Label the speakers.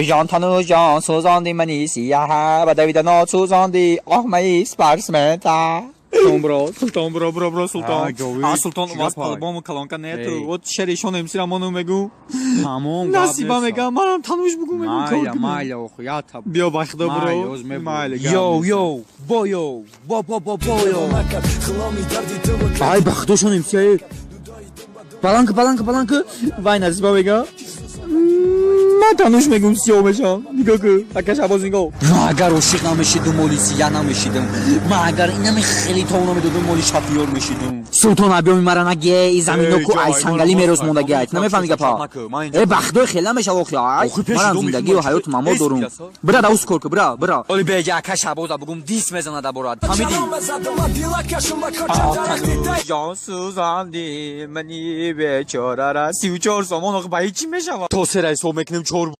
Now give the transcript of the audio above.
Speaker 1: جان تنو جان سوزاندی منی سیاه و دوید ناسوزاندی آه می سپارسمنتا Sultan bro Sultan. Sultan вас по-любому колонка нету. Вот шеришон эмсира мону мегу.
Speaker 2: Tamam.
Speaker 1: Насиба мега манам тануш бугу мегу.
Speaker 2: Майля окуята.
Speaker 1: Био бахда бро.
Speaker 2: Майля. Йоу. Бойо. Бойо. Ay бахдошон эмсия. Баланка.
Speaker 1: Вай насиба мега. من تنوش میگم سیومشان نگاه که تکش عباز نگاه
Speaker 2: ما اگر عاشق نمیشیدم مولی سیاه نمیشیدم ما اگر اینم خیلی تو نمیدادم مولی شفیار میشیدم سلطان ابیو میمرن اگه ای زمینو کو ای سنگلی میروز مونده گیت نمیفهمی گپا ای بخدای خیلی میشه واخی من زندگی و حیات ماما دارم برا دوست کار که برا ولی بگه اکش عباز بگم دیس میزنه دا برات فهمیدی
Speaker 1: جان سوزاندی منی بیچاره را 34 سامان آخه با هیچی میشه
Speaker 2: تو سرای صبح میکنیم چور